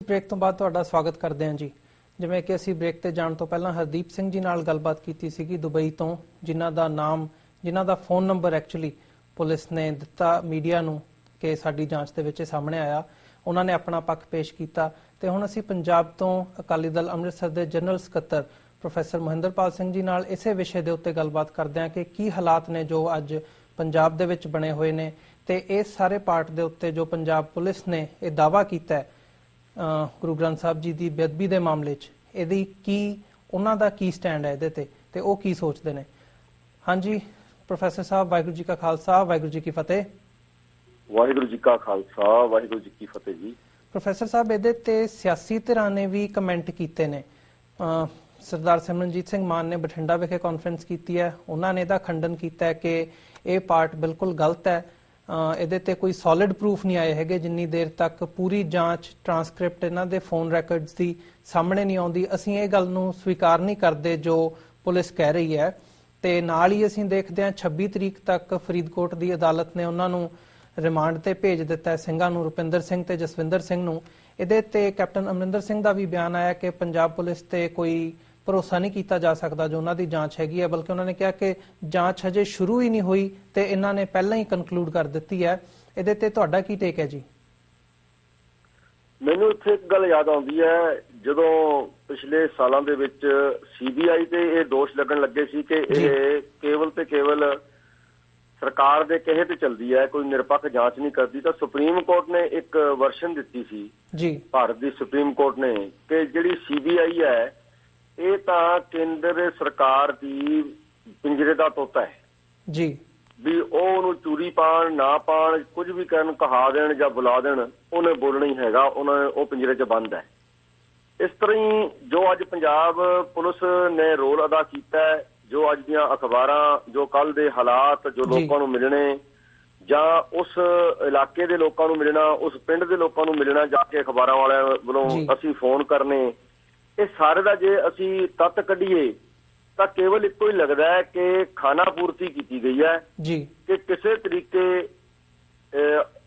Break तो बाद तुहाडा स्वागत करते हैं जी। जिवें कि असीं ब्रेक ते जाण तो पहलां हरदीप सिंह जी नाल गलबात कीती सीगी दुबई तो, जिन्हां दा नाम जिन्हां दा फोन नंबर एक्चुअली पुलिस ने दिता मीडिया नूं कि साडी जांच दे विच सामने आया। उन्हां ने अपना पक्ष पेश कीता ते हुण असीं पंजाब तो अकाली दल अमृतसर दे जनरल सकत्तर प्रोफैसर मोहिंदरपाल सिंह जी नाल इसे विषय दे उत्ते गलबात करदे हां कि की हालात ने जो अज पंजाब दे विच बने होए ने ते इस सारे पार्ट दे उत्ते जो पंजाब पुलिस ने यह दावा किया है गुरु ग्रंथ साहब जी की बेअदबी के मामले च की उन्हां दा की स्टैंड है इहदे ते वो की सोचते हैं। हाँ जी प्रोफैसर साहब, वाहिगुरू जी का खालसा वाहिगुरू जी की फतेह। वाहिगुरू जी का खालसा वाहिगुरू जी की फतेह जी। प्रोफैसर साहब इहदे ते सियासी धिरां ने भी कमेंट कीते ने। सरदार सिमरनजीत सिंह मान ने बठिंडा विखे कॉन्फ्रेंस की है, उन्होंने इसका खंडन किया कि यह पार्ट बिल्कुल गलत है। ये कोई सॉलिड प्रूफ नहीं आए है जिन्नी देर तक पूरी जांच ट्रांसक्रिप्ट इन्हां दे फोन रैकॉर्ड्स की सामने नहीं आउंदी असीं ये गल नूं स्वीकार नहीं करते जो पुलिस कह रही है। ते नाल ही असीं देखते हैं 26 तरीक तक फरीदकोट की अदालत ने उन्होंने रिमांड ते भेज दिता है ਸਿੰਘਾਂ ਨੂੰ रुपिंदर सिंह ते जसविंदर सिंह नूं। ਇਹਦੇ ਤੇ कैप्टन अमरिंदर सिंह का भी बयान आया कि पंजाब पुलिस ते कोई भरोसा नहीं किया जा सकता जो उन्होंने जांच हैगी है, बल्कि उन्होंने कहा कि जांच हजे शुरू ही नहीं हुई तो इन्होंने पहले ही कनकलूड कर दी है। ਇਹਦੇ ਤੇ ਤੁਹਾਡਾ ਕੀ ਟੇਕ है जी? ਮੈਨੂੰ ਇੱਥੇ ਇੱਕ ਗੱਲ ਯਾਦ ਆਉਂਦੀ ਹੈ, ਜਦੋਂ ਪਿਛਲੇ ਸਾਲਾਂ ਦੇ ਵਿੱਚ CBI ਤੇ ਇਹ ਦੋਸ਼ ਲੱਗਣ ਲੱਗੇ ਸੀ ਕਿ ਇਹ ਕੇਵਲ ਤੇ ਕੇਵਲ ਸਰਕਾਰ ਦੇ ਕਹੇ ਤੇ ਚੱਲਦੀ ਹੈ, ਕੋਈ ਨਿਰਪੱਖ ਜਾਂਚ ਨਹੀਂ ਕਰਦੀ, ਤਾਂ ਸੁਪਰੀਮ ਕੋਰਟ ਨੇ ਇੱਕ ਵਰਸ਼ਨ ਦਿੱਤੀ ਸੀ ਜੀ, ਭਾਰਤ ਦੀ ਸੁਪਰੀਮ ਕੋਰਟ ਨੇ, ਕਿ ਜਿਹੜੀ CBI ਹੈ ਇਹ ਤਾਂ ਕੇਂਦਰ ਸਰਕਾਰ ਦੀ ਪਿੰਜਰੇ ਦਾ ਤੋਤਾ ਹੈ ਜੀ, ਵੀ ਉਹ ਉਹਨੂੰ ਚੂਰੀ ਪਾਣ ਨਾ ਪਾਣ ਕੁਝ ਵੀ ਕਰਨ ਕਹਾ ਦੇਣ ਜਾਂ ਬੁਲਾ ਦੇਣ ਉਹਨੇ ਬੋਲਣਾ ਹੀ ਹੈਗਾ, ਉਹ ਪਿੰਜਰੇ 'ਚ ਬੰਦ ਹੈ। ਇਸ ਤਰ੍ਹਾਂ ਹੀ ਜੋ ਅੱਜ ਪੰਜਾਬ ਪੁਲਿਸ ਨੇ ਰੋਲ ਅਦਾ ਕੀਤਾ ਹੈ, ਜੋ ਅੱਜ ਦੀਆਂ ਅਖਬਾਰਾਂ, ਜੋ ਕੱਲ ਦੇ ਹਾਲਾਤ ਜੋ ਲੋਕਾਂ ਨੂੰ ਮਿਲਣੇ ਜਾਂ ਉਸ ਇਲਾਕੇ ਦੇ ਲੋਕਾਂ ਨੂੰ ਮਿਲਣਾ, ਉਸ ਪਿੰਡ ਦੇ ਲੋਕਾਂ ਨੂੰ ਮਿਲਣਾ ਜਾ ਕੇ ਅਖਬਾਰਾਂ ਵਾਲਿਆਂ ਵੱਲੋਂ ਅਸੀਂ ਫੋਨ ਕਰਨੇ, ਇਹ ਸਾਰੇ ਦਾ ਜੇ ਅਸੀਂ ਤੱਤ ਕੱਢੀਏ ਤਾਂ ਕੇਵਲ ਇੱਕੋ ਹੀ ਲੱਗਦਾ ਹੈ ਕਿ ਖਾਨਾ ਪੂਰਤੀ ਕੀਤੀ ਗਈ ਹੈ ਜੀ, ਕਿ ਕਿਸੇ ਤਰੀਕੇ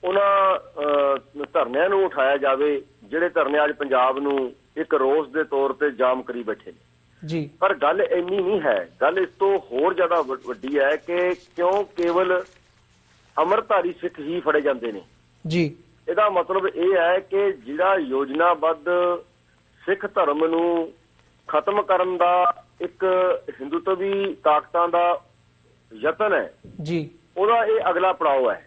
ਉਹਨਾਂ ਧਰਨਿਆਂ ਨੂੰ ਉਠਾਇਆ ਜਾਵੇ ਜਿਹੜੇ ਧਰਨੇ ਅੱਜ ਪੰਜਾਬ ਨੂੰ ਇੱਕ ਰੋਸ ਦੇ ਤੌਰ ਤੇ ਜਾਮ ਕਰੀ ਬੈਠੇ ਨੇ ਜੀ। ਪਰ ਗੱਲ ਇੰਨੀ ਨਹੀਂ ਹੈ, ਗੱਲ ਇਸ ਤੋਂ ਹੋਰ ਜ਼ਿਆਦਾ ਵੱਡੀ ਹੈ ਕਿ ਕਿਉਂ ਕੇਵਲ ਅੰਮ੍ਰਿਤਧਾਰੀ ਸਿੱਖ ਹੀ ਫੜੇ ਜਾਂਦੇ ਨੇ ਜੀ। ਇਹਦਾ ਮਤਲਬ ਇਹ ਹੈ ਕਿ ਜਿਹੜਾ ਯੋਜਨਾਬੱਧ ਸਿੱਖ ਧਰਮ ਨੂੰ ਖਤਮ ਕਰਨ ਦਾ ਇੱਕ ਹਿੰਦੂਤਵੀ ਤਾਕਤਾਂ ਦਾ ਯਤਨ ਹੈ ਜੀ, ਉਹਦਾ ਇਹ ਅਗਲਾ ਪੜਾਅ ਹੈ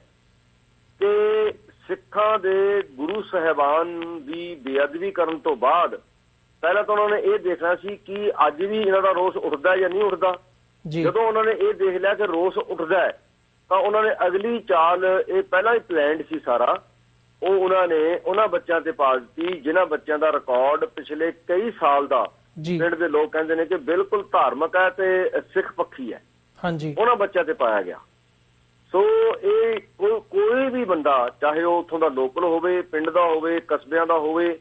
ਕਿ ਸਿੱਖਾਂ ਦੇ ਗੁਰੂ ਸਾਹਿਬਾਨ ਦੀ ਬੇਅਦਬੀ ਕਰਨ ਤੋਂ ਬਾਅਦ ਪਹਿਲਾਂ ਤਾਂ ਉਹਨਾਂ ਨੇ ਇਹ ਦੇਖਣਾ ਸੀ ਕਿ ਅੱਜ ਵੀ ਇਹਨਾਂ ਦਾ ਰੋਸ ਉੱਠਦਾ ਜਾਂ ਨਹੀਂ ਉੱਠਦਾ। ਜਦੋਂ ਉਹਨਾਂ ਨੇ ਇਹ ਦੇਖ ਲਿਆ ਕਿ ਰੋਸ ਉੱਠਦਾ ਹੈ ਤਾਂ ਉਹਨਾਂ ਨੇ ਅਗਲੀ ਚਾਲ, ਇਹ ਪਹਿਲਾਂ ਹੀ ਪਲੈਨਡ ਸੀ ਸਾਰਾ, ਉਹ ਉਹਨਾਂ ਨੇ ਉਹਨਾਂ ਬੱਚਿਆਂ ਤੇ ਪਾ ਦਿੱਤੀ ਜਿਨ੍ਹਾਂ ਬੱਚਿਆਂ ਦਾ ਰਿਕਾਰਡ ਪਿਛਲੇ ਕਈ ਸਾਲ ਦਾ ਪਿੰਡ ਦੇ ਲੋਕ ਕਹਿੰਦੇ ਨੇ ਕਿ ਬਿਲਕੁਲ ਧਾਰਮਿਕ ਹੈ ਤੇ ਸਿੱਖ ਪੱਖੀ ਹੈ, ਉਹਨਾਂ ਬੱਚਿਆਂ ਤੇ ਪਾਇਆ ਗਿਆ। ਸੋ ਇਹ ਕੋਈ ਵੀ ਬੰਦਾ, ਚਾਹੇ ਉਹ ਉੱਥੋਂ ਦਾ ਲੋਕਲ ਹੋਵੇ, ਪਿੰਡ ਦਾ ਹੋਵੇ, ਕਸਬਿਆਂ ਦਾ ਹੋਵੇ,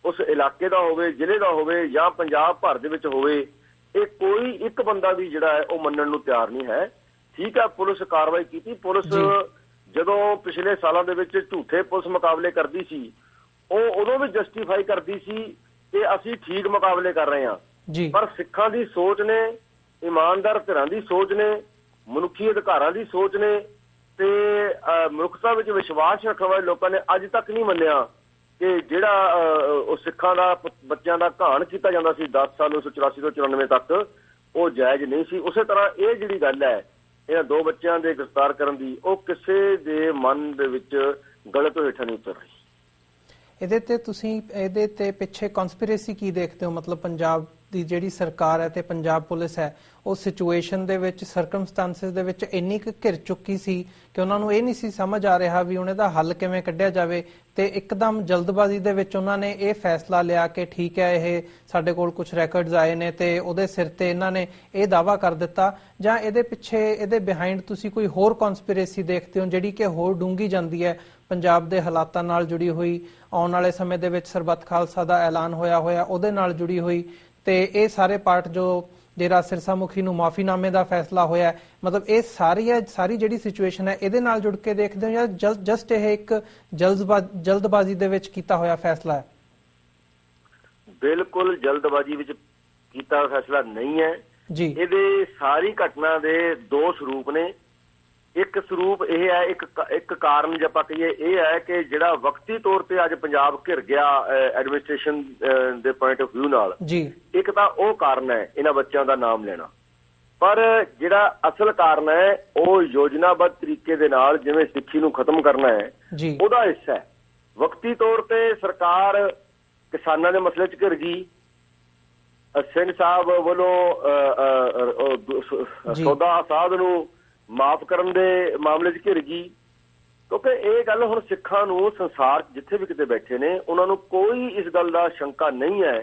ਉਸ ਇਲਾਕੇ ਦਾ ਹੋਵੇ, ਜ਼ਿਲ੍ਹੇ ਦਾ ਹੋਵੇ ਜਾਂ ਪੰਜਾਬ ਭਰ ਦੇ ਵਿੱਚ ਹੋਵੇ, ਇਹ ਕੋਈ ਇੱਕ ਬੰਦਾ ਵੀ ਜਿਹੜਾ ਹੈ ਉਹ ਮੰਨਣ ਨੂੰ ਤਿਆਰ ਨਹੀਂ ਹੈ। ਠੀਕ ਹੈ, ਪੁਲਿਸ ਕਾਰਵਾਈ ਕੀਤੀ, ਪੁਲਿਸ ਜਦੋਂ ਪਿਛਲੇ ਸਾਲਾਂ ਦੇ ਵਿੱਚ ਝੂਠੇ ਪੁਲਿਸ ਮੁਕਾਬਲੇ ਕਰਦੀ ਸੀ ਉਹ ਉਦੋਂ ਵੀ ਜਸਟੀਫਾਈ ਕਰਦੀ ਸੀ ਕਿ ਅਸੀਂ ਠੀਕ ਮੁਕਾਬਲੇ ਕਰ ਰਹੇ ਹਾਂ। ਪਰ ਸਿੱਖਾਂ ਦੀ ਸੋਚ ਨੇ, ਇਮਾਨਦਾਰ ਧਿਰਾਂ ਦੀ ਸੋਚ ਨੇ, ਮਨੁੱਖੀ ਅਧਿਕਾਰਾਂ ਦੀ ਸੋਚ ਨੇ ਤੇ ਮਨੁੱਖਤਾ ਵਿੱਚ ਵਿਸ਼ਵਾਸ ਰੱਖਣ ਵਾਲੇ ਲੋਕਾਂ ਨੇ ਅੱਜ ਤੱਕ ਨਹੀਂ ਮੰਨਿਆ ਕਿ ਜਿਹੜਾ ਉਹ ਸਿੱਖਾਂ ਦਾ ਬੱਚਿਆਂ ਦਾ ਘਾਣ ਕੀਤਾ ਜਾਂਦਾ ਸੀ 10 ਸਾਲ 1984 ਤੋਂ 94 ਤੱਕ, ਉਹ ਜਾਇਜ਼ ਨਹੀਂ ਸੀ। ਉਸੇ ਤਰ੍ਹਾਂ ਇਹ ਜਿਹੜੀ ਗੱਲ ਹੈ ਇਹਨਾਂ ਦੋ ਬੱਚਿਆਂ ਦੇ ਗ੍ਰਿਫਤਾਰ ਕਰਨ ਦੀ, ਉਹ ਕਿਸੇ ਦੇ ਮਨ ਦੇ ਵਿੱਚ ਗਲਤ ਹੇਠਾਂ ਨਹੀਂ ਉਤਰ ਰਹੀ। ਇਹਦੇ ਤੇ ਤੁਸੀਂ ਇਹਦੇ ਤੇ ਪਿੱਛੇ ਕਨਸਪੀਰੇਸੀ ਕੀ ਦੇਖਦੇ ਹੋ? ਮਤਲਬ ਪੰਜਾਬ ਦੀ ਜਿਹੜੀ ਸਰਕਾਰ ਹੈ ਤੇ ਪੰਜਾਬ ਪੁਲਿਸ ਹੈ ਉਹ ਸਿਚੁਏਸ਼ਨ ਦੇ ਵਿੱਚ, ਸਰਕਮਸਟੈਂਸਿਸ ਦੇ ਵਿੱਚ ਇੰਨੀ ਕੁ ਘਿਰ ਚੁੱਕੀ ਸੀ ਕਿ ਉਹਨਾਂ ਨੂੰ ਇਹ ਨਹੀਂ ਸੀ ਸਮਝ ਆ ਰਿਹਾ ਵੀ ਉਹਨੇ ਦਾ ਹੱਲ ਕਿਵੇਂ ਕੱਢਿਆ ਜਾਵੇ, ਤੇ ਇੱਕਦਮ ਜਲਦਬਾਜ਼ੀ ਦੇ ਵਿੱਚ ਉਹਨਾਂ ਨੇ ਇਹ ਫੈਸਲਾ ਲਿਆ ਕਿ ਠੀਕ ਹੈ ਇਹ ਸਾਡੇ ਕੋਲ ਕੁਝ ਰੈਕੋਰਡਸ ਆਏ ਨੇ ਤੇ ਉਹਦੇ ਸਿਰ ਤੇ ਇਹਨਾਂ ਨੇ ਇਹ ਦਾਅਵਾ ਕਰ ਦਿੱਤਾ, ਜਾਂ ਇਹਦੇ ਪਿੱਛੇ ਇਹਦੇ ਬਿਹਾਈਂਡ ਤੁਸੀਂ ਕੋਈ ਹੋਰ ਕਨਸਪੀਰੇਸੀ ਦੇਖਦੇ ਹੋ ਜਿਹੜੀ ਕਿ ਹੋਰ ਡੂੰਘੀ ਜਾਂਦੀ ਹੈ ਪੰਜਾਬ ਦੇ ਹਾਲਾਤਾਂ ਨਾਲ ਜੁੜੀ ਹੋਈ, ਆਉਣ ਵਾਲੇ ਸਮੇਂ ਦੇ ਵਿੱਚ ਸਰਬੱਤ ਖਾਲਸਾ ਦਾ ਐਲਾਨ ਹੋਇਆ ਉਹਦੇ ਨਾਲ ਜੁੜੀ ਹੋਈ, ਤੇ ਇਹ ਸਾਰੇ ਪਾਰਟ ਜੋ डेरा सिरसा मुखी नूं माफीनामे का फैसला होया, मतलब ये सारी जिहड़ी सिचुएशन है इहदे नाल जुड़ के देखते हो या जस्ट यह एक जल्दबाजी दे विच कीता होया फैसला है? ਬਿਲਕੁਲ ਜਲਦਬਾਜ਼ੀ ਵਿੱਚ ਕੀਤਾ ਫੈਸਲਾ ਨਹੀਂ ਹੈ ਜੀ। ਇਹਦੇ ਸਾਰੀ ਘਟਨਾ ਦੇ ਦੋ ਸਰੂਪ ਨੇ। ਇੱਕ ਸਰੂਪ ਇਹ ਹੈ, ਇੱਕ ਕਾਰਨ ਜੇ ਆਪਾਂ ਕਹੀਏ ਇਹ ਹੈ ਕਿ ਜਿਹੜਾ ਵਕਤੀ ਤੌਰ ਤੇ ਅੱਜ ਪੰਜਾਬ ਘਿਰ ਗਿਆ ਐਡਮਿਨਿਸਟ੍ਰੇਸ਼ਨ ਦੇ ਪੁਆਇੰਟ ਆਫ ਵਿਊ ਨਾਲ ਜੀ, ਇੱਕ ਤਾਂ ਉਹ ਕਾਰਨ ਹੈ ਇਹਨਾਂ ਬੱਚਿਆਂ ਦਾ ਨਾਮ ਲੈਣਾ, ਪਰ ਜਿਹੜਾ ਅਸਲ ਕਾਰਨ ਹੈ ਉਹ ਯੋਜਨਾਬੱਧ ਤਰੀਕੇ ਦੇ ਨਾਲ ਜਿਵੇਂ ਸਿੱਖੀ ਨੂੰ ਖਤਮ ਕਰਨਾ ਹੈ ਉਹਦਾ ਹਿੱਸਾ ਹੈ। ਵਕਤੀ ਤੌਰ ਤੇ ਸਰਕਾਰ ਕਿਸਾਨਾਂ ਦੇ ਮਸਲੇ 'ਚ ਘਿਰ ਗਈ। ਸਿੰਘ ਸਾਹਿਬ ਵੱਲੋਂ ਸੌਦਾ ਆਸਾਦ ਨੂੰ ਮਾਫ ਕਰਨ ਦੇ ਮਾਮਲੇ 'ਚ ਘਿਰ ਗਈ, ਕਿਉਂਕਿ ਇਹ ਗੱਲ ਹੁਣ ਸਿੱਖਾਂ ਨੂੰ ਸੰਸਾਰ ਜਿੱਥੇ ਵੀ ਕਿਤੇ ਬੈਠੇ ਨੇ ਉਹਨਾਂ ਨੂੰ ਕੋਈ ਇਸ ਗੱਲ ਦਾ ਸ਼ੰਕਾ ਨਹੀਂ ਹੈ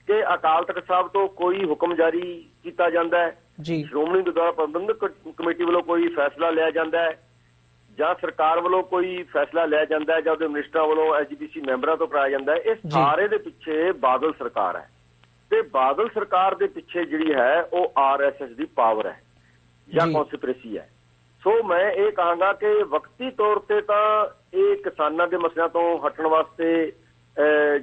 ਕਿ ਅਕਾਲ ਤਖਤ ਸਾਹਿਬ ਤੋਂ ਕੋਈ ਹੁਕਮ ਜਾਰੀ ਕੀਤਾ ਜਾਂਦਾ ਹੈ, ਸ਼੍ਰੋਮਣੀ ਗੁਰਦੁਆਰਾ ਪ੍ਰਬੰਧਕ ਕਮੇਟੀ ਵੱਲੋਂ ਕੋਈ ਫੈਸਲਾ ਲਿਆ ਜਾਂਦਾ ਹੈ, ਜਾਂ ਸਰਕਾਰ ਵੱਲੋਂ ਕੋਈ ਫੈਸਲਾ ਲਿਆ ਜਾਂਦਾ ਹੈ, ਜਾਂ ਉਹਦੇ ਮਿਨਿਸਟਰਾਂ ਵੱਲੋਂ ਐਸਜੀਪੀਸੀ ਮੈਂਬਰਾਂ ਤੋਂ ਕਰਾਇਆ ਜਾਂਦਾ ਹੈ। ਇਹ ਸਾਰੇ ਦੇ ਪਿੱਛੇ ਬਾਦਲ ਸਰਕਾਰ ਹੈ ਤੇ ਬਾਦਲ ਸਰਕਾਰ ਦੇ ਪਿੱਛੇ ਜਿਹੜੀ ਹੈ ਉਹ RSS ਦੀ ਪਾਵਰ ਹੈ ਜਾਂ ਕੌਂਸਪੀਰੇਸੀ ਹੈ। ਸੋ ਮੈਂ ਇਹ ਕਹਾਂਗਾ ਕਿ ਵਕਤੀ ਤੌਰ ਤੇ ਤਾਂ ਇਹ ਕਿਸਾਨਾਂ ਦੇ ਮਸਲਿਆਂ ਤੋਂ ਹਟਣ ਵਾਸਤੇ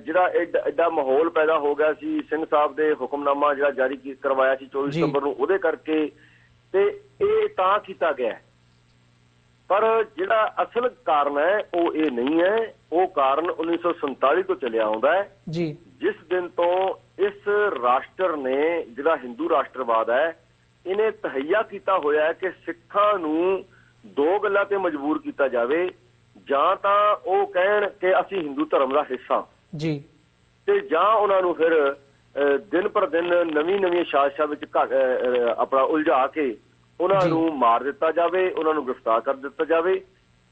ਜਿਹੜਾ ਐਡਾ ਮਾਹੌਲ ਪੈਦਾ ਹੋ ਗਿਆ ਸੀ, ਸਿੰਘ ਸਾਹਿਬ ਦੇ ਹੁਕਮਨਾਮਾ ਜਿਹੜਾ ਜਾਰੀ ਕਰਵਾਇਆ ਸੀ 24 ਸਤੰਬਰ ਨੂੰ, ਉਹਦੇ ਕਰਕੇ ਤੇ ਇਹ ਤਾਂ ਕੀਤਾ ਗਿਆ। ਪਰ ਜਿਹੜਾ ਅਸਲ ਕਾਰਨ ਹੈ ਉਹ ਇਹ ਨਹੀਂ ਹੈ। ਉਹ ਕਾਰਨ 1947 ਤੋਂ ਚੱਲਿਆ ਆਉਂਦਾ ਹੈ ਜੀ, ਜਿਸ ਦਿਨ ਤੋਂ ਇਸ ਰਾਸ਼ਟਰ ਨੇ ਜਿਹੜਾ ਹਿੰਦੂ ਰਾਸ਼ਟਰਵਾਦ ਹੈ ਇਹਨੇ ਤਹਈਆ ਕੀਤਾ ਹੋਇਆ ਹੈ ਕਿ ਸਿੱਖਾਂ ਨੂੰ ਦੋ ਗੱਲਾਂ ਤੇ ਮਜਬੂਰ ਕੀਤਾ ਜਾਵੇ, ਜਾਂ ਤਾਂ ਉਹ ਕਹਿਣ ਕਿ ਅਸੀਂ ਹਿੰਦੂ ਧਰਮ ਦਾ ਹਿੱਸਾ ਜੀ, ਤੇ ਜਾਂ ਉਹਨਾਂ ਨੂੰ ਫਿਰ ਦਿਨ ਪਰ ਦਿਨ ਨਵੀਂ ਸਾਜ਼ਿਸ਼ਾਂ ਵਿੱਚ ਆਪਣਾ ਉਲਝਾ ਕੇ ਉਹਨਾਂ ਨੂੰ ਮਾਰ ਦਿੱਤਾ ਜਾਵੇ, ਉਹਨਾਂ ਨੂੰ ਗ੍ਰਿਫਤਾਰ ਕਰ ਦਿੱਤਾ ਜਾਵੇ।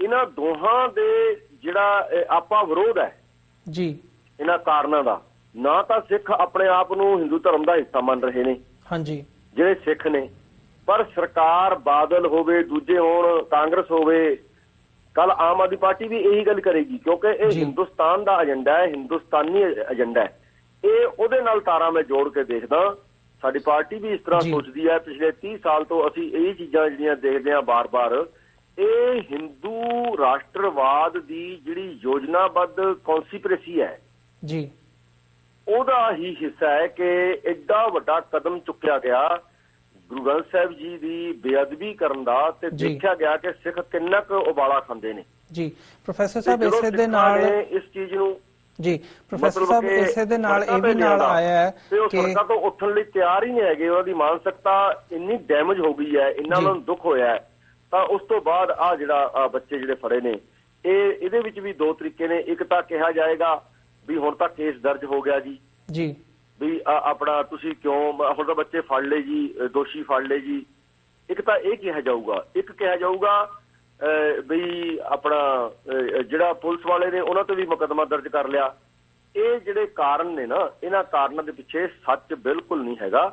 ਇਹਨਾਂ ਦੋਹਾਂ ਦੇ ਜਿਹੜਾ ਆਪਾ ਵਿਰੋਧ ਹੈ ਜੀ ਇਹਨਾਂ ਕਾਰਨਾਂ ਦਾ, ਨਾ ਤਾਂ ਸਿੱਖ ਆਪਣੇ ਆਪ ਨੂੰ ਹਿੰਦੂ ਧਰਮ ਦਾ ਹਿੱਸਾ ਮੰਨ ਰਹੇ ਨੇ ਹਾਂਜੀ ਜਿਹੜੇ ਸਿੱਖ ਨੇ, ਪਰ ਸਰਕਾਰ ਬਾਦਲ ਹੋਵੇ, ਦੂਜੇ ਹੋਣ, ਕਾਂਗਰਸ ਹੋਵੇ, ਕੱਲ ਆਮ ਆਦਮੀ ਪਾਰਟੀ ਵੀ ਇਹੀ ਗੱਲ ਕਰੇਗੀ, ਕਿਉਂਕਿ ਇਹ ਹਿੰਦੁਸਤਾਨ ਦਾ ਏਜੰਡਾ ਹੈ, ਹਿੰਦੁਸਤਾਨੀ ਏਜੰਡਾ ਹੈ। ਇਹ ਉਹਦੇ ਨਾਲ ਤਾਰਾਂ ਮੈਂ ਜੋੜ ਕੇ ਦੇਖਦਾ। ਸਾਡੀ ਪਾਰਟੀ ਵੀ ਇਸ ਤਰ੍ਹਾਂ ਸੋਚਦੀ ਹੈ। ਪਿਛਲੇ 30 ਸਾਲ ਤੋਂ ਅਸੀਂ ਇਹ ਚੀਜ਼ਾਂ ਜਿਹੜੀਆਂ ਦੇਖਦੇ ਹਾਂ ਬਾਰ-ਬਾਰ, ਇਹ ਹਿੰਦੂ ਰਾਸ਼ਟਰਵਾਦ ਦੀ ਜਿਹੜੀ ਯੋਜਨਾਬੱਧ ਕੌਂਸਪੀਰੇਸੀ ਹੈ ਜੀ, ਉਹਦਾ ਹੀ ਹਿੱਸਾ ਹੈ ਕਿ ਐਡਾ ਵੱਡਾ ਕਦਮ ਚੁੱਕਿਆ ਗਿਆ ਗੁਰੂ ਗ੍ਰੰਥ ਸਾਹਿਬ ਜੀ ਦੀ ਬੇਅਦਬੀ ਕਰਨ ਦਾ, ਤੇ ਦੇਖਿਆ ਗਿਆ ਕਿ ਸਿੱਖ ਕਿੰਨਾ ਕੁ ਉਬਾਲਾ ਖਾਂਦੇ ਨੇ ਜੀ। ਪ੍ਰੋਫੈਸਰ ਸਾਹਿਬ ਇਸੇ ਦੇ ਨਾਲ ਇਸ ਚੀਜ਼ ਨੂੰ ਜੀ ਪ੍ਰੋਫੈਸਰ ਸਾਹਿਬ ਇਸੇ ਦੇ ਨਾਲ ਇਹ ਵੀ ਨਾਲ ਆਇਆ ਹੈ ਕਿ ਸੜਕਾਂ ਤੋਂ ਉੱਠਣ ਲਈ ਤਿਆਰ ਹੀ ਨਹੀਂ ਹੈਗੇ। ਉਹਨਾਂ ਦੀ ਮਾਨਸਿਕਤਾ ਇੰਨੀ ਡੈਮੇਜ ਹੋ ਗਈ ਹੈ, ਇੰਨਾ ਉਹਨਾਂ ਨੂੰ ਦੁੱਖ ਹੋਇਆ ਹੈ। ਤਾਂ ਉਸ ਤੋਂ ਬਾਅਦ ਆ ਜਿਹੜਾ ਬੱਚੇ ਜਿਹੜੇ ਫੜੇ ਨੇ ਇਹਦੇ ਵਿੱਚ ਵੀ ਦੋ ਤਰੀਕੇ ਨੇ। ਇੱਕ ਤਾਂ ਕਿਹਾ ਜਾਏਗਾ ਵੀ ਹੁਣ ਤਾਂ ਕੇਸ ਦਰਜ ਹੋ ਗਿਆ ਜੀ ਵੀ ਆਪਣਾ ਤੁਸੀਂ ਕਿਉਂ ਹੁਣ ਤਾਂ ਬੱਚੇ ਫੜ ਲਏ ਜੀ, ਦੋਸ਼ੀ ਫੜ ਲਏ ਜੀ। ਇੱਕ ਤਾਂ ਇਹ ਕਿਹਾ ਜਾਊਗਾ, ਇੱਕ ਕਿਹਾ ਜਾਊਗਾ ਵੀ ਆਪਣਾ ਜਿਹੜਾ ਪੁਲਿਸ ਵਾਲੇ ਨੇ ਉਹਨਾਂ ਤੇ ਵੀ ਮੁਕੱਦਮਾ ਦਰਜ ਕਰ ਲਿਆ। ਇਹ ਜਿਹੜੇ ਕਾਰਨ ਨੇ ਨਾ, ਇਹਨਾਂ ਕਾਰਨਾਂ ਦੇ ਪਿੱਛੇ ਸੱਚ ਬਿਲਕੁਲ ਨਹੀਂ ਹੈਗਾ।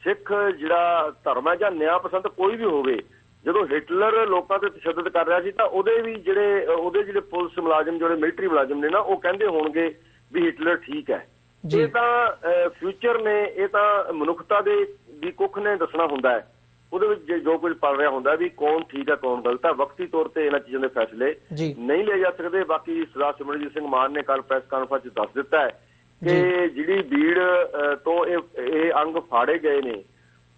ਸਿੱਖ ਜਿਹੜਾ ਧਰਮ ਹੈ ਜਾਂ ਨਿਆਂ ਪਸੰਦ ਕੋਈ ਵੀ ਹੋਵੇ, ਜਦੋਂ ਹਿਟਲਰ ਲੋਕਾਂ ਤੇ ਤਸ਼ੱਦਦ ਕਰ ਰਿਹਾ ਸੀ ਤਾਂ ਉਹਦੇ ਜਿਹੜੇ ਪੁਲਿਸ ਮੁਲਾਜ਼ਮ, ਜਿਹੜੇ ਮਿਲਟਰੀ ਮੁਲਾਜ਼ਮ ਨੇ ਨਾ, ਉਹ ਕਹਿੰਦੇ ਹੋਣਗੇ ਵੀ ਹਿਟਲਰ ਠੀਕ ਹੈ। ਇਹ ਤਾਂ ਫਿਊਚਰ ਨੇ, ਇਹ ਤਾਂ ਮਨੁੱਖਤਾ ਦੀ ਕੁੱਖ ਨੇ ਦੱਸਣਾ ਹੁੰਦਾ ਹੈ। ਉਹਦੇ ਵਿੱਚ ਜੋ ਕੁਝ ਪੜ ਰਿਹਾ ਹੁੰਦਾ ਵੀ ਕੌਣ ਠੀਕ ਹੈ ਕੌਣ ਗਲਤ ਹੈ। ਵਕਤੀ ਤੌਰ ਤੇ ਇਹਨਾਂ ਚੀਜ਼ਾਂ ਦੇ ਫੈਸਲੇ ਨਹੀਂ ਲਏ ਜਾ ਸਕਦੇ। ਬਾਕੀ ਸਰਦਾਰ ਸਿਮਰਨਜੀਤ ਸਿੰਘ ਮਾਨ ਨੇ ਕੱਲ ਪ੍ਰੈਸ ਕਾਨਫਰੰਸ 'ਚ ਦੱਸ ਦਿੱਤਾ ਹੈ ਕਿ ਜਿਹੜੀ ਬੀੜ ਤੋਂ ਇਹ ਅੰਗ ਫਾੜੇ ਗਏ ਨੇ,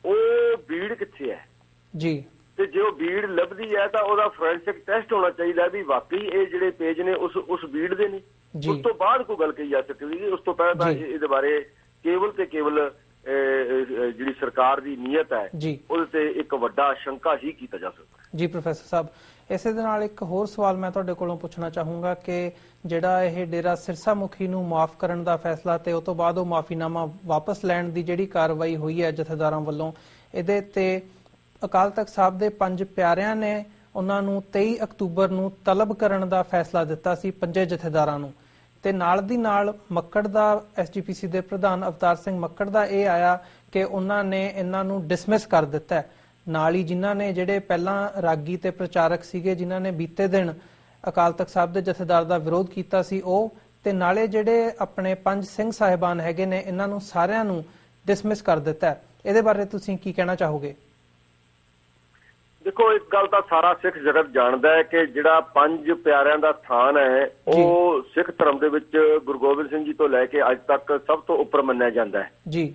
ਉਹ ਬੀੜ ਕਿੱਥੇ ਹੈ ਜੀ, ਤੇ ਜੇ ਉਹ ਬੀੜ ਲੱਭਦੀ ਹੈ ਤਾਂ ਉਹਦਾ ਫੋਰੈਂਸਿਕ ਟੈਸਟ ਹੋਣਾ ਚਾਹੀਦਾ ਵੀ ਵਾਕਈ ਇਹ ਜਿਹੜੇ ਪੇਜ ਨੇ ਉਸ ਬੀੜ ਦੇ ਨੇ। ਉਸ ਤੋਂ ਬਾਅਦ ਕੋਈ ਗੱਲ ਕਹੀ ਜਾ ਸਕਦੀ। ਉਸ ਤੋਂ ਪਹਿਲਾਂ ਤਾਂ ਇਹਦੇ ਬਾਰੇ ਕੇਵਲ ਤੇ ਕੇਵਲ ਜਿਹੜੀ ਸਰਕਾਰ ਦੀ ਨੀਅਤ ਹੈ ਉਹਦੇ ਤੇ ਇੱਕ ਵੱਡਾ ਸ਼ੰਕਾ ਹੀ ਕੀਤਾ ਜਾ ਸਕਦਾ ਜੀ। ਪ੍ਰੋਫੈਸਰ ਸਾਹਿਬ ਇਸੇ ਦੇ ਨਾਲ ਇੱਕ ਹੋਰ ਸਵਾਲ ਮੈਂ ਤੁਹਾਡੇ ਕੋਲੋਂ ਪੁੱਛਣਾ ਚਾਹੂੰਗਾ ਕਿ ਜਿਹੜਾ ਇਹ ਡੇਰਾ ਸਿਰਸਾ ਮੁਖੀ ਨੂੰ ਮਾਫ ਕਰਨ ਦਾ ਫੈਸਲਾ ਤੇ ਉਹ ਤੋਂ ਬਾਅਦ ਉਹ ਮਾਫੀਨਾਮਾ ਵਾਪਸ ਲੈਣ ਦੀ ਜਿਹੜੀ ਕਾਰਵਾਈ ਹੋਈ ਹੈ ਜਥੇਦਾਰਾਂ ਵੱਲੋਂ, ਇਹਦੇ ਤੇ ਅਕਾਲ ਤਖਤ ਸਾਹਿਬ ਦੇ 5 ਪਿਆਰਿਆਂ ਨੇ ਉਹਨਾਂ ਨੂੰ 23 ਅਕਤੂਬਰ ਨੂੰ ਤਲਬ ਕਰਨ ਦਾ ਫੈਸਲਾ ਦਿੱਤਾ ਸੀ 5 ਜਥੇਦਾਰਾਂ ਨੂੰ, ਤੇ ਨਾਲ ਦੀ ਨਾਲ ਮੱਕੜ ਦਾ SGPC ਦੇ ਪ੍ਰਧਾਨ ਅਵਤਾਰ ਸਿੰਘ ਮੱਕੜ ਦਾ ਇਹ ਆਇਆ ਕਿ ਉਹਨਾਂ ਨੇ ਇਹਨਾਂ ਨੂੰ ਡਿਸਮਿਸ ਕਰ ਦਿੱਤਾ ਹੈ। ਨਾਲ ਹੀ ਜਿਨ੍ਹਾਂ ਨੇ ਜਿਹੜੇ ਪਹਿਲਾਂ ਰਾਗੀ ਤੇ ਪ੍ਰਚਾਰਕ ਸੀਗੇ, ਜਿਨ੍ਹਾਂ ਨੇ ਬੀਤੇ ਦਿਨ ਅਕਾਲ ਤਖਤ ਸਾਹਿਬ ਦੇ ਜਥੇਦਾਰ ਦਾ ਵਿਰੋਧ ਕੀਤਾ ਸੀ, ਉਹ ਤੇ ਨਾਲੇ ਜਿਹੜੇ ਆਪਣੇ 5 ਸਿੰਘ ਸਾਹਿਬਾਨ ਹੈਗੇ ਨੇ, ਇਹਨਾਂ ਨੂੰ ਸਾਰਿਆਂ ਨੂੰ ਡਿਸਮਿਸ ਕਰ ਦਿੱਤਾ ਹੈ। ਇਹਦੇ ਬਾਰੇ ਤੁਸੀਂ ਕੀ ਕਹਿਣਾ ਚਾਹੋਗੇ? ਦੇਖੋ, ਇੱਕ ਗੱਲ ਤਾਂ ਸਾਰਾ ਸਿੱਖ ਜਗਤ ਜਾਣਦਾ ਹੈ ਕਿ ਜਿਹੜਾ 5 ਪਿਆਰਿਆਂ ਦਾ ਸਥਾਨ ਹੈ ਉਹ ਸਿੱਖ ਧਰਮ ਦੇ ਵਿੱਚ ਗੁਰੂ ਗੋਬਿੰਦ ਸਿੰਘ ਜੀ ਤੋਂ ਲੈ ਕੇ ਅੱਜ ਤੱਕ ਸਭ ਤੋਂ ਉੱਪਰ ਮੰਨਿਆ ਜਾਂਦਾ ਹੈ ਜੀ।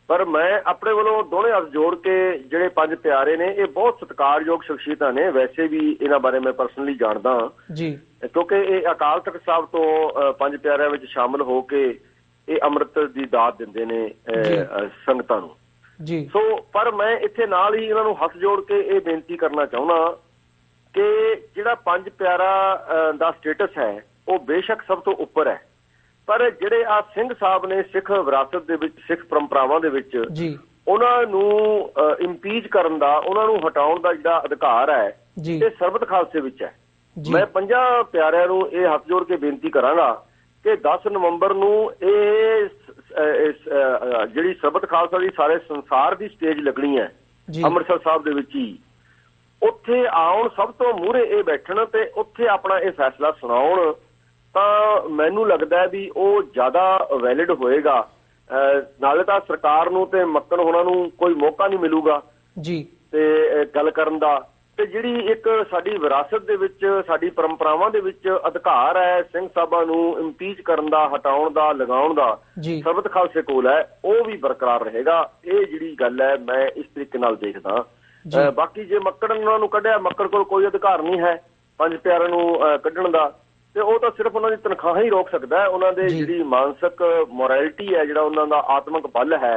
ਪਰ ਮੈਂ ਆਪਣੇ ਵੱਲੋਂ ਦੋਵੇਂ ਹੱਥ ਜੋੜ ਕੇ ਜਿਹੜੇ 5 ਪਿਆਰੇ ਨੇ ਇਹ ਬਹੁਤ ਸਤਿਕਾਰਯੋਗ ਸ਼ਖਸੀਅਤਾਂ ਨੇ। ਵੈਸੇ ਵੀ ਇਹਨਾਂ ਬਾਰੇ ਮੈਂ ਪਰਸਨਲੀ ਜਾਣਦਾ ਜੀ, ਕਿਉਂਕਿ ਇਹ ਅਕਾਲ ਤਖਤ ਸਾਹਿਬ ਤੋਂ 5 ਪਿਆਰਿਆਂ ਵਿੱਚ ਸ਼ਾਮਲ ਹੋ ਕੇ ਇਹ ਅੰਮ੍ਰਿਤ ਦੀ ਦਾਤ ਦਿੰਦੇ ਨੇ ਸੰਗਤਾਂ ਨੂੰ ਜੀ। ਸੋ ਪਰ ਮੈਂ ਇੱਥੇ ਨਾਲ ਹੀ ਇਹਨਾਂ ਨੂੰ ਹੱਥ ਜੋੜ ਕੇ ਇਹ ਬੇਨਤੀ ਕਰਨਾ ਚਾਹੁੰਦਾ ਕਿ ਜਿਹੜਾ 5 ਪਿਆਰਾ ਦਾ ਸਟੇਟਸ ਹੈ ਉਹ ਬੇਸ਼ੱਕ ਸਭ ਤੋਂ ਉੱਪਰ ਹੈ, ਪਰ ਜਿਹੜੇ ਆ ਸਿੰਘ ਸਾਹਿਬ ਨੇ ਸਿੱਖ ਵਿਰਾਸਤ ਦੇ ਵਿੱਚ, ਸਿੱਖ ਪਰੰਪਰਾਵਾਂ ਦੇ ਵਿੱਚ ਉਹਨਾਂ ਨੂੰ ਇੰਪੀਚ ਕਰਨ ਦਾ, ਉਹਨਾਂ ਨੂੰ ਹਟਾਉਣ ਦਾ ਜਿਹੜਾ ਅਧਿਕਾਰ ਹੈ ਇਹ ਸਰਬੱਤ ਖਾਲਸੇ ਵਿੱਚ ਹੈ। ਮੈਂ 5 ਪਿਆਰਿਆਂ ਨੂੰ ਇਹ ਹੱਥ ਜੋੜ ਕੇ ਬੇਨਤੀ ਕਰਾਂਗਾ ਕਿ 10 ਨਵੰਬਰ ਨੂੰ ਇਹ ਜਿਹੜੀ ਸਰਬੱਤ ਖਾਲਸਾ ਦੀ ਸਾਰੇ ਸੰਸਾਰ ਦੀ ਸਟੇਜ ਲੱਗਣੀ ਹੈ ਅੰਮ੍ਰਿਤਸਰ ਸਾਹਿਬ ਦੇ ਵਿੱਚ ਹੀ, ਉੱਥੇ ਆਉਣ, ਸਭ ਤੋਂ ਮੂਹਰੇ ਇਹ ਬੈਠਣ ਤੇ ਉੱਥੇ ਆਪਣਾ ਇਹ ਫੈਸਲਾ ਸੁਣਾਉਣ, ਤਾਂ ਮੈਨੂੰ ਲੱਗਦਾ ਵੀ ਉਹ ਜ਼ਿਆਦਾ ਵੈਲਿਡ ਹੋਏਗਾ। ਨਾਲੇ ਤਾਂ ਸਰਕਾਰ ਨੂੰ ਤੇ ਮੱਕੜ ਹੋਣਾ ਨੂੰ ਕੋਈ ਮੌਕਾ ਨਹੀਂ ਮਿਲੂਗਾ ਜੀ ਤੇ ਗੱਲ ਕਰਨ ਦਾ, ਤੇ ਜਿਹੜੀ ਇੱਕ ਸਾਡੀ ਵਿਰਾਸਤ ਦੇ ਵਿੱਚ, ਸਾਡੀ ਪਰੰਪਰਾਵਾਂ ਦੇ ਵਿੱਚ ਅਧਿਕਾਰ ਹੈ ਸਿੰਘ ਸਾਹਿਬਾਂ ਨੂੰ ਇੰਪੀਚ ਕਰਨ ਦਾ, ਹਟਾਉਣ ਦਾ, ਲਗਾਉਣ ਦਾ, ਸਰਬੱਤ ਖਾਲਸੇ ਕੋਲ ਹੈ, ਉਹ ਵੀ ਬਰਕਰਾਰ ਰਹੇਗਾ। ਇਹ ਜਿਹੜੀ ਗੱਲ ਹੈ ਮੈਂ ਇਸ ਤਰੀਕੇ ਨਾਲ ਦੇਖਦਾ। ਬਾਕੀ ਜੇ ਮੱਕੜ ਉਹਨਾਂ ਨੂੰ ਕੱਢਿਆ, ਮੱਕੜ ਕੋਲ ਕੋਈ ਅਧਿਕਾਰ ਨਹੀਂ ਹੈ 5 ਪਿਆਰਿਆਂ ਨੂੰ ਕੱਢਣ ਦਾ, ਤੇ ਉਹ ਤਾਂ ਸਿਰਫ ਉਹਨਾਂ ਦੀ ਤਨਖਾਹ ਹੀ ਰੋਕ ਸਕਦਾ ਹੈ। ਉਹਨਾਂ ਦੇ ਜਿਹੜੀ ਮਾਨਸਿਕ ਮੋਰੈਲਿਟੀ ਹੈ, ਜਿਹੜਾ ਉਹਨਾਂ ਦਾ ਆਤਮਿਕ ਬਲ ਹੈ,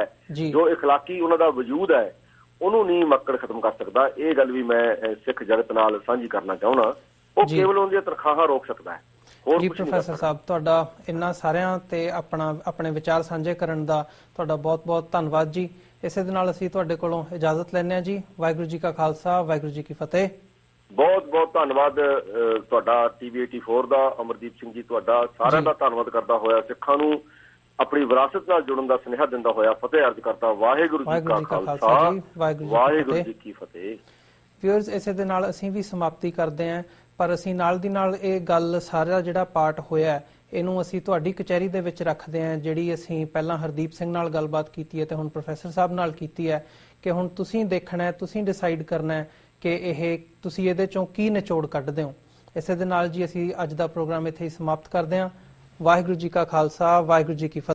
ਜੋ ਇਖਲਾਕੀ ਉਹਨਾਂ ਦਾ ਵਜੂਦ ਹੈ, ਉਹਨੂੰ ਨਹੀਂ ਮੱਕੜ ਖਤਮ ਕਰ ਸਕਦਾ। ਇਹ ਗੱਲ ਵੀ ਮੈਂ ਸਿੱਖ ਜਗਤ ਨਾਲ ਸਾਂਝੀ ਕਰਨਾ ਚਾਹੁੰਦਾ। ਉਹ ਕੇਵਲ ਉਹਦੀਆਂ ਤਨਖਾਹਾਂ ਰੋਕ ਸਕਦਾ ਹੈ, ਹੋਰ ਜੀ। ਪ੍ਰੋਫੈਸਰ ਸਾਹਿਬ, ਤੁਹਾਡਾ ਇਹਨਾਂ ਸਾਰਿਆਂ ਤੇ ਆਪਣੇ ਵਿਚਾਰ ਸਾਂਝੇ ਕਰਨ ਦਾ ਤੁਹਾਡਾ ਬਹੁਤ-ਬਹੁਤ ਧੰਨਵਾਦ ਜੀ। ਇਸੇ ਦੇ ਨਾਲ ਅਸੀਂ ਤੁਹਾਡੇ ਕੋਲੋਂ ਇਜਾਜ਼ਤ ਲੈਂਦੇ ਹਾਂ ਜੀ। ਵਾਹਿਗੁਰੂ ਜੀ ਕਾ ਖਾਲਸਾ, ਵਾਹਿਗੁਰੂ ਜੀ ਕੀ ਫਤਿਹ। ਬਹੁਤ-ਬਹੁਤ ਧੰਨਵਾਦ ਤੁਹਾਡਾ TV 84 ਦਾ, ਅਮਰਦੀਪ ਸਿੰਘ ਜੀ ਤੁਹਾਡਾ, ਸਾਰਿਆਂ ਦਾ ਧੰਨਵਾਦ ਕਰਦਾ ਹੋਇਆ ਸਿੱਖਾਂ ਨੂੰ ਆਪਣੀ ਵਿਰਾਸਤ ਨਾਲ ਜੁੜਨ ਦਾ ਸੁਨੇਹਾ ਦਿੰਦਾ ਹੋਇਆ ਫਤਿਹ ਅਰਜ਼ ਕਰਦਾ। ਵਾਹਿਗੁਰੂ ਜੀ ਕਾ ਖਾਲਸਾ, ਵਾਹਿਗੁਰੂ ਜੀ ਕੀ ਫਤਿਹ। ਵਿਊਅਰਸ, ਇਸੇ ਦੇ ਨਾਲ ਅਸੀਂ ਵੀ ਸਮਾਪਤੀ ਕਰਦੇ ਹਾਂ, ਪਰ ਅਸੀਂ ਨਾਲ ਦੀ ਨਾਲ ਇਹ ਗੱਲ, ਸਾਰਾ ਜਿਹੜਾ ਪਾਰਟ ਹੋਇਆ ਇਹਨੂੰ ਅਸੀਂ ਤੁਹਾਡੀ ਕਚਹਿਰੀ ਦੇ ਵਿੱਚ ਰੱਖਦੇ ਹਾਂ, ਜਿਹੜੀ ਅਸੀਂ ਪਹਿਲਾਂ ਹਰਦੀਪ ਸਿੰਘ ਨਾਲ ਗੱਲਬਾਤ ਕੀਤੀ ਹੈ ਤੇ ਹੁਣ ਪ੍ਰੋਫੈਸਰ ਸਾਹਿਬ ਨਾਲ ਕੀਤੀ ਹੈ, ਕਿ ਹੁਣ ਤੁਸੀਂ ਦੇਖਣਾ ਹੈ, ਤੁਸੀਂ ਡਿਸਾਈਡ ਕਰਨਾ ਹੈ ਕਿ ਇਹ ਤੁਸੀਂ ਇਹਦੇ ਚੋਂ ਕੀ ਨਿਚੋੜ ਕੱਢਦੇ ਹੋ। ਇਸੇ ਦੇ ਨਾਲ ਜੀ ਅਸੀਂ ਅੱਜ ਦਾ ਪ੍ਰੋਗਰਾਮ ਇੱਥੇ ਹੀ ਸਮਾਪਤ ਕਰਦੇ ਹਾਂ। ਵਾਹਿਗੁਰੂ ਜੀ ਕਾ ਖਾਲਸਾ, ਵਾਹਿਗੁਰੂ ਜੀ ਕੀ ਫਤਿਹ।